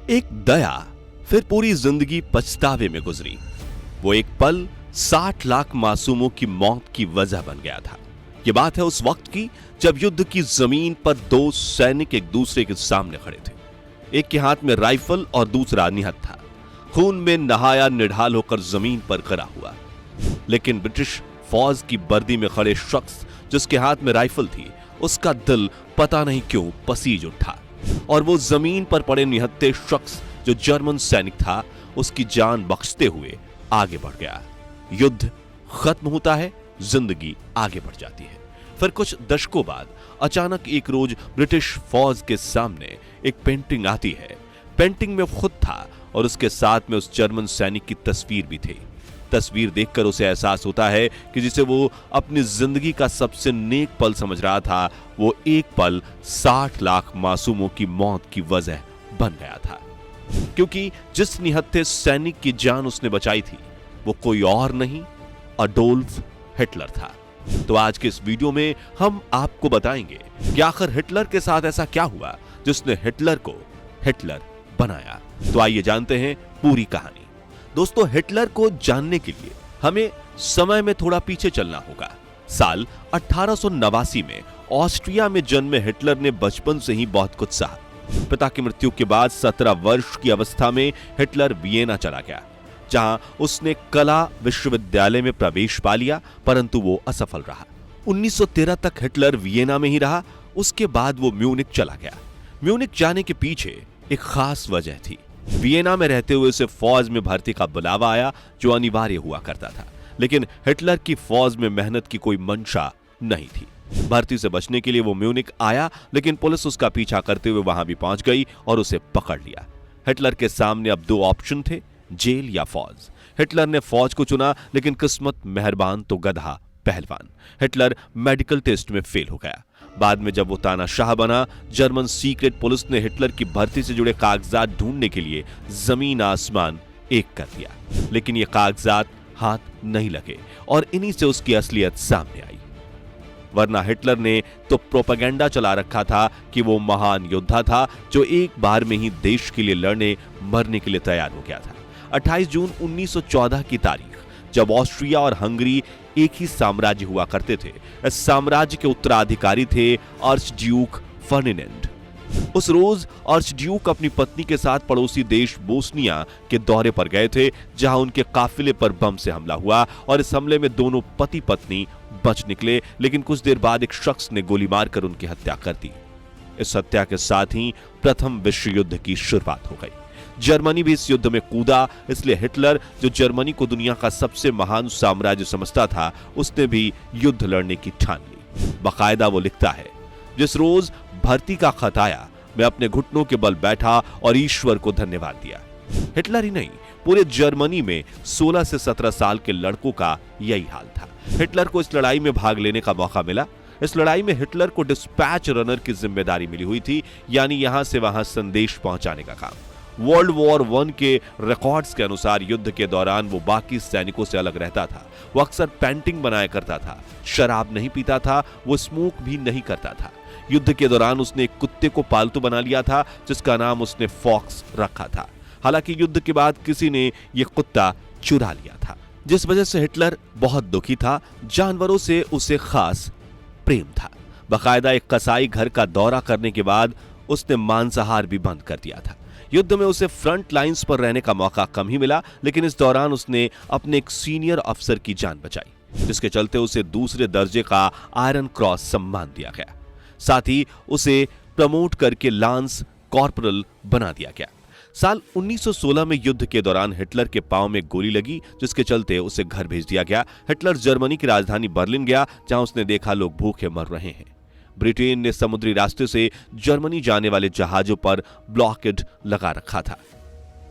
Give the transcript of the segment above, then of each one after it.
एक दया, फिर पूरी जिंदगी पछतावे में गुजरी। वो एक पल 60 लाख मासूमों की मौत की वजह बन गया था। ये बात है उस वक्त की जब युद्ध की जमीन पर दो सैनिक एक दूसरे के सामने खड़े थे। एक के हाथ में राइफल और दूसरा निहत्था था, खून में नहाया निढाल होकर जमीन पर गिरा हुआ। लेकिन ब्रिटिश फौज की वर्दी में खड़े शख्स जिसके हाथ में राइफल थी, उसका दिल पता नहीं क्यों पसीज उठा और वो जमीन पर पड़े निहत्थे शख्स जो जर्मन सैनिक था, उसकी जान बख्शते हुए आगे बढ़ गया। युद्ध खत्म होता है, जिंदगी आगे बढ़ जाती है। फिर कुछ दशकों बाद अचानक एक रोज ब्रिटिश फौज के सामने एक पेंटिंग आती है। पेंटिंग में खुद था और उसके साथ में उस जर्मन सैनिक की तस्वीर भी थी। तस्वीर देखकर उसे एहसास होता है कि जिसे वो अपनी जिंदगी का सबसे नेक पल समझ रहा था, वो एक पल 60 लाख मासूमों की मौत की वजह बन गया था। क्योंकि जिस निहत्थे सैनिक की जान उसने बचाई थी, वो कोई और नहीं, अडोल्फ हिटलर था। तो आज के इस वीडियो में हम आपको बताएंगे कि आखिर हिटलर के साथ ऐसा क्या हुआ जिसने हिटलर को हिटलर बनाया। तो आइए जानते हैं पूरी कहानी। दोस्तों, हिटलर को जानने के लिए हमें समय में थोड़ा पीछे चलना होगा। साल 1889 में ऑस्ट्रिया में जन्मे हिटलर ने बचपन से ही बहुत कुछ सहा। पिता की मृत्यु के बाद 17 वर्ष की अवस्था में हिटलर वियेना चला गया, जहां उसने कला विश्वविद्यालय में प्रवेश पा लिया, परंतु वो असफल रहा। 1913 तक हिटलर वियेना में ही रहा। उसके बाद वो म्यूनिक चला गया। म्यूनिक जाने के पीछे एक खास वजह थी। वियेना में रहते हुए उसे फौज में भर्ती का बुलावा आया, जो अनिवार्य हुआ करता था। लेकिन हिटलर की फौज में मेहनत की कोई मंशा नहीं थी। भर्ती से बचने के लिए वो म्यूनिक आया, लेकिन पुलिस उसका पीछा करते हुए वहां भी पहुंच गई और उसे पकड़ लिया। हिटलर के सामने अब दो ऑप्शन थे, जेल या फौज। हिटलर ने फौज को चुना, लेकिन किस्मत मेहरबान तो गधा पहलवान। हिटलर मेडिकल टेस्ट में फेल हो गया। बाद में जब वो तानाशाह बना, जर्मन सीक्रेट पुलिस ने हिटलर की भर्ती से जुड़े कागजात ढूंढने के लिए जमीन आसमान एक कर दिया, लेकिन ये कागजात हाथ नहीं लगे और इन्हीं से उसकी असलियत सामने आई। वरना हिटलर ने तो प्रोपेगेंडा चला रखा था कि वो महान योद्धा था जो एक बार में ही देश के लिए लड़ने मरने के लिए तैयार हो गया था। 28 जून 1914 की तारीख, जब ऑस्ट्रिया और हंगरी एक ही साम्राज्य हुआ करते थे, इस साम्राज्य के उत्तराधिकारी थे आर्चड्यूक फर्डिनेंड। उस रोज आर्चड्यूक अपनी पत्नी के साथ पड़ोसी देश बोस्निया के दौरे पर गए थे, जहां उनके काफिले पर बम से हमला हुआ और इस हमले में दोनों पति पत्नी बच निकले, लेकिन कुछ देर बाद एक शख्स ने गोली मारकर उनकी हत्या कर दी। इस हत्या के साथ ही प्रथम विश्व युद्ध की शुरुआत हो गई। जर्मनी भी इस युद्ध में कूदा, इसलिए हिटलर, जो जर्मनी को दुनिया का सबसे महान साम्राज्य समझता था, उसने भी युद्ध लड़ने की ठान ली। बाकायदा वो लिखता है, जिस रोज भर्ती का खत आया, मैं अपने घुटनों के बल बैठा और ईश्वर को धन्यवाद दिया। हिटलर ही नहीं, पूरे जर्मनी में 16 से 17 साल के लड़कों का यही हाल था। हिटलर को इस लड़ाई में भाग लेने का मौका मिला। इस लड़ाई में हिटलर को डिस्पैच रनर की जिम्मेदारी मिली हुई थी, यानी यहां से वहां संदेश पहुंचाने का काम। वर्ल्ड वॉर 1 के रिकॉर्ड्स के अनुसार युद्ध के दौरान वो बाकी सैनिकों से अलग रहता था। वो अक्सर पेंटिंग बनाया करता था, शराब नहीं पीता था, वो स्मोक भी नहीं करता था। युद्ध के दौरान उसने एक कुत्ते को पालतू बना लिया था, जिसका नाम उसने फॉक्स रखा था। हालांकि युद्ध के बाद किसी ने यह कुत्ता चुरा लिया था, जिस वजह से हिटलर बहुत दुखी था। जानवरों से उसे खास प्रेम था। बाकायदा एक कसाई घर का दौरा करने के बाद उसने मांसाहार भी बंद कर दिया था। युद्ध में उसे फ्रंट लाइंस पर रहने का मौका कम ही मिला, लेकिन इस दौरान उसने अपने एक सीनियर अफसर की जान बचाई, जिसके चलते उसे दूसरे दर्जे का आयरन क्रॉस सम्मान दिया गया। साथ ही उसे प्रमोट करके लांस कॉर्पोरल बना दिया गया। साल 1916 में युद्ध के दौरान हिटलर के पांव में गोली लगी, जिसके चलते उसे घर भेज दिया गया। हिटलर जर्मनी की राजधानी बर्लिन गया, जहां उसने देखा लोग भूखे मर रहे हैं। ब्रिटेन ने समुद्री रास्ते से जर्मनी जाने वाले जहाजों पर ब्लॉकेड लगा रखा था,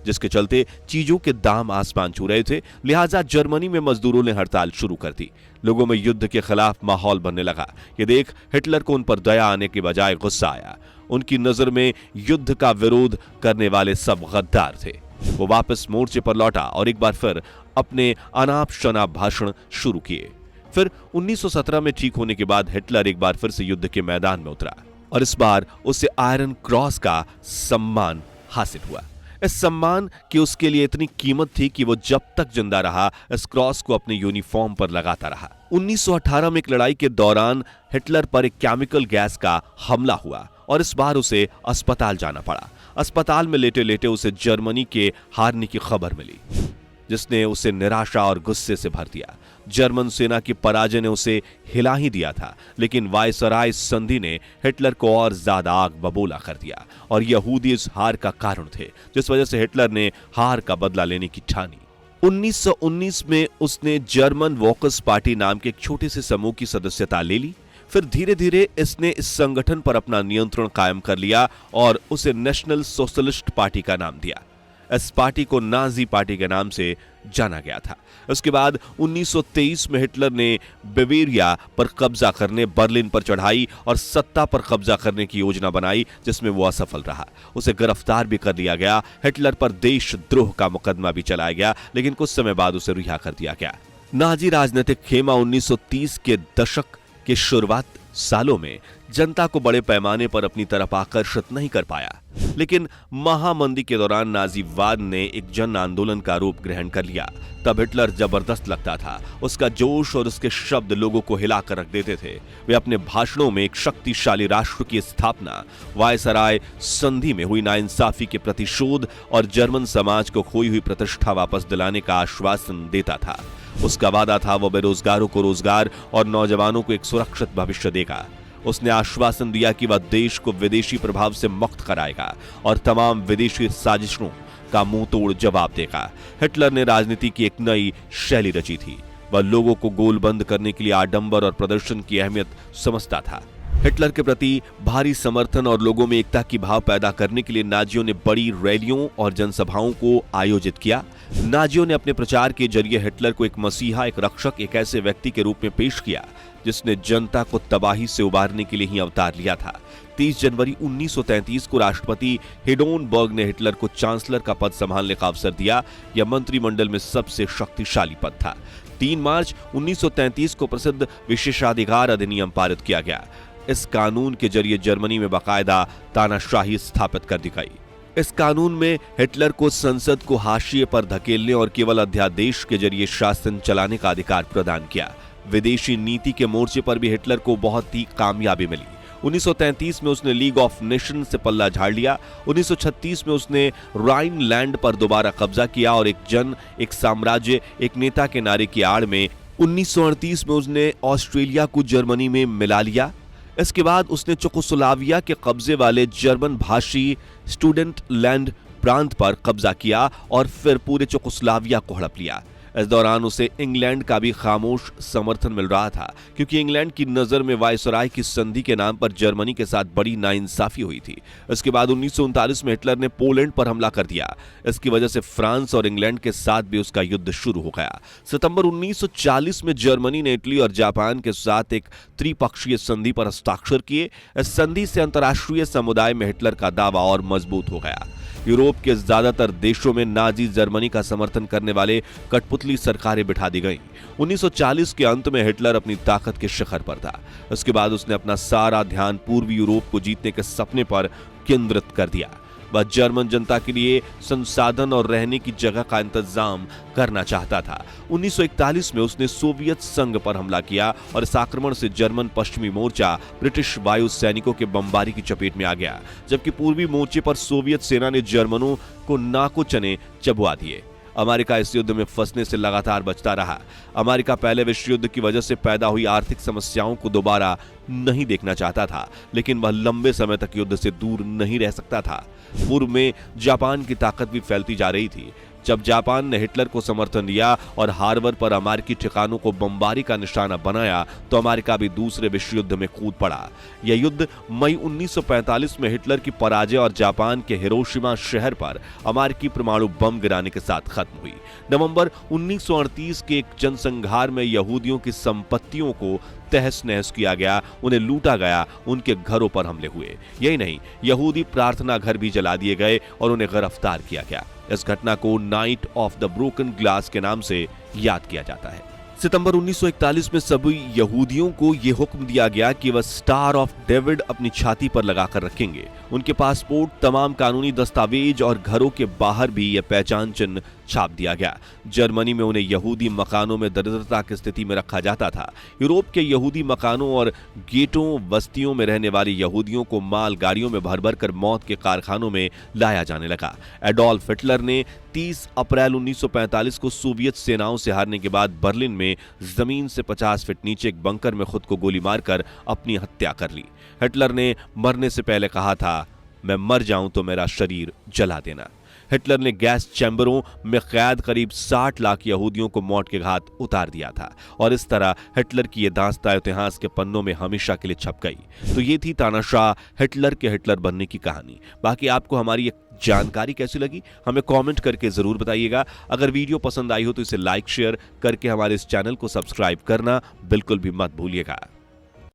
जिसके चलते चीजों के दाम आसमान छू रहे थे। लिहाजा जर्मनी में मजदूरों ने हड़ताल शुरू कर दी। लोगों में युद्ध के खिलाफ माहौल बनने लगा। ये देख हिटलर को उन पर दया आने के बजाय गुस्सा आया। उनकी नजर में युद्ध का विरोध करने वाले सब गद्दार थे। वो वापस मोर्चे पर लौटा और एक बार फिर अपने अनाप शनाप भाषण शुरू किए। फिर 1917 में ठीक होने के बाद हिटलर एक बार फिर से युद्ध के मैदान में उतरा और इस बार उसे आयरन क्रॉस का सम्मान हासिल हुआ। इस सम्मान की उसके लिए इतनी कीमत थी कि वो जब तक जिंदा रहा इस क्रॉस को अपने यूनिफॉर्म पर लगाता रहा। 1918 में एक लड़ाई के दौरान हिटलर पर एक केमिकल गैस का हमला हुआ और इस बार उसे अस्पताल जाना पड़ा। अस्पताल में लेटे लेटे उसे जर्मनी के हारने की खबर मिली, जिसने उसे निराशा और गुस्से से भर दिया। जर्मन सेना की पराजय ने उसे हिला ही दिया था, लेकिन वायसराय संधि ने हिटलर को और ज्यादा आग बबूला कर दिया और यहूदी इस हार का कारण थे, जिस वजह से हिटलर ने हार का बदला लेने की ठानी। 1919 में उसने जर्मन वॉकर्स पार्टी नाम के एक छोटे से समूह की सदस्यता ले ली। फिर धीरे धीरे इसने इस संगठन पर अपना नियंत्रण कायम कर लिया और उसे नेशनल सोशलिस्ट पार्टी का नाम दिया। इस पार्टी को नाजी पार्टी के नाम से जाना गया था। उसके बाद 1923 में हिटलर ने बवेरिया पर कब्जा करने बर्लिन पर चढ़ाई और सत्ता पर कब्जा करने की योजना बनाई, जिसमें वो असफल रहा। उसे गिरफ्तार भी कर लिया गया। हिटलर पर देशद्रोह का मुकदमा भी चलाया गया, लेकिन कुछ समय बाद उसे रिहा कर दिया गया। नाजी राजनीतिक खेमा 1930 के दशक के शुरुआत सालों में जनता को बड़े पैमाने पर अपनी तरफ आकर्षित नहीं कर पाया, लेकिन महामंदी के दौरान नाजीवाद ने एक जन आंदोलन का रूप ग्रहण कर लिया। तब हिटलर जबरदस्त लगता था। उसका जोश और उसके शब्द लोगों को हिलाकर रख देते थे। वे अपने भाषणों में एक शक्तिशाली राष्ट्र की स्थापना, वायसराय संधि में हुई नाइंसाफी के प्रतिशोध और जर्मन समाज को खोई हुई प्रतिष्ठा वापस दिलाने का आश्वासन देता था। उसका वादा था वो बेरोजगारों को रोजगार और नौजवानों को एक सुरक्षित भविष्य देगा। उसने आश्वासन दिया कि वह देश को विदेशी प्रभाव से मुक्त कराएगा और तमाम विदेशी साजिशों का मुंह तोड़ जवाब देगा। हिटलर ने राजनीति की एक नई शैली रची थी। वह लोगों को गोलबंद करने के लिए आडंबर और प्रदर्शन की अहमियत समझता था। हिटलर के प्रति भारी समर्थन और लोगों में एकता की भाव पैदा करने के लिए नाजियों ने बड़ी रैलियों और जनसभाओं को आयोजित किया। नाजियों ने अपने प्रचार के जरिए हिटलर को एक मसीहा, एक रक्षक, एक ऐसे व्यक्ति के रूप में पेश किया जिसने जनता को तबाही से उबारने के लिए ही अवतार लिया था। 30 जनवरी 1933 को राष्ट्रपति हिंडेनबर्ग ने हिटलर को चांसलर का पद संभालने का अवसर दिया। यह मंत्रिमंडल में सबसे शक्तिशाली पद था। 3 मार्च 1933 को प्रसिद्ध विशेषाधिकार अधिनियम पारित किया गया। इस कानून के जरिए जर्मनी में बाकायदा तानाशाही स्थापित कर दी गई। इस कानून में हिटलर को संसद को हाशिए पर धकेलने और केवल अध्यादेश के जरिए शासन चलाने का अधिकार प्रदान किया। विदेशी नीति के मोर्चे पर भी हिटलर को बहुत ही कामयाबी मिली। 1933 में उसने लीग ऑफ नेशन से पल्ला झाड़ लिया। 1936 में उसने राइनलैंड पर दोबारा कब्जा किया और एक साम्राज्य, एक नेता के नारे की आड़ में 1938 में उसने ऑस्ट्रेलिया को जर्मनी में मिला लिया। इसके बाद उसने चेकोस्लोवाकिया के कब्जे वाले जर्मन भाषी स्टूडेंटलैंड प्रांत पर कब्जा किया और फिर पूरे चेकोस्लोवाकिया को हड़प लिया। इस दौरान उसे इंग्लैंड का भी खामोश समर्थन मिल रहा था, क्योंकि इंग्लैंड की नजर में वायसराय की संधि के नाम पर जर्मनी के साथ बड़ी नाइंसाफी हुई थी। इसके बाद 1939 में हिटलर ने पोलैंड पर हमला कर दिया। इसकी वजह से फ्रांस और इंग्लैंड के साथ भी उसका युद्ध शुरू हो गया। सितंबर 1940 में जर्मनी ने इटली और जापान के साथ एक त्रिपक्षीय संधि पर हस्ताक्षर किए। इस संधि से अंतर्राष्ट्रीय समुदाय में हिटलर का दावा और मजबूत हो गया। यूरोप के ज्यादातर देशों में नाजी जर्मनी का समर्थन करने वाले कठपुतली सरकारें बिठा दी गईं। 1940 के अंत में हिटलर अपनी ताकत के शिखर पर था। उसके बाद उसने अपना सारा ध्यान पूर्वी यूरोप को जीतने के सपने पर केंद्रित कर दिया। वह जर्मन जनता के लिए संसाधन और रहने की जगह का इंतजाम करना चाहता था। 1941 में उसने सोवियत संघ पर हमला किया और इस आक्रमण से जर्मन पश्चिमी मोर्चा ब्रिटिश वायु सैनिकों के बमबारी की चपेट में आ गया, जबकि पूर्वी मोर्चे पर सोवियत सेना ने जर्मनों को नाको चने चबवा दिए। अमेरिका इस युद्ध में फंसने से लगातार बचता रहा। अमेरिका पहले विश्व युद्ध की वजह से पैदा हुई आर्थिक समस्याओं को दोबारा नहीं देखना चाहता था, लेकिन वह लंबे समय तक युद्ध से दूर नहीं रह सकता था। पूर्व में जापान की ताकत भी फैलती जा रही थी। जब जापान ने हिटलर को समर्थन दिया और हार्बर पर अमेरिकी ठिकानों को बमबारी का निशाना बनाया, तो अमेरिका भी दूसरे विश्व युद्ध में कूद पड़ा। यह युद्ध मई 1945 में हिटलर की पराजय और जापान के हिरोशिमा शहर पर अमेरिकी परमाणु बम गिराने के साथ खत्म हुई। नवंबर 1938 के एक जनसंहार में यहूदियों की संपत्तियों को तहस नहस किया गया, उन्हें लूटा गया, उनके घरों पर हमले हुए। यही नहीं, यहूदी प्रार्थना घर भी जला दिए गए और उन्हें गिरफ्तार किया गया। इस घटना को night of the broken glass के नाम से याद किया जाता है। सितंबर 1941 में सभी यहूदियों को यह हुक्म दिया गया कि वह स्टार ऑफ डेविड अपनी छाती पर लगाकर रखेंगे। उनके पासपोर्ट, तमाम कानूनी दस्तावेज और घरों के बाहर भी यह पहचान चिन्ह छाप दिया गया। जर्मनी में उन्हें यहूदी मकानों में दरिद्रता की स्थिति में रखा जाता था। यूरोप के यहूदी मकानों और गेटों बस्तियों में रहने वाले यहूदियों को माल गाड़ियों में भर भर कर मौत के कारखानों में लाया जाने लगा। एडोल्फ हिटलर ने 30 अप्रैल 1945 को सोवियत सेनाओं से हारने के बाद बर्लिन में जमीन से 50 फीट नीचे एक बंकर में खुद को गोली मारकर अपनी हत्या कर ली। हिटलर ने मरने से पहले कहा था, मैं मर जाऊं तो मेरा शरीर जला देना। हिटलर ने गैस चैम्बरों में कैद करीब 60 लाख यहूदियों को मौत के घाट उतार दिया था और इस तरह हिटलर की यह दास्तां इतिहास के पन्नों में हमेशा के लिए छप गई। तो ये थी तानाशाह हिटलर के हिटलर बनने की कहानी। बाकी आपको हमारी ये जानकारी कैसी लगी हमें कमेंट करके जरूर बताइएगा। अगर वीडियो पसंद आई हो तो इसे लाइक शेयर करके हमारे इस चैनल को सब्सक्राइब करना बिल्कुल भी मत भूलिएगा।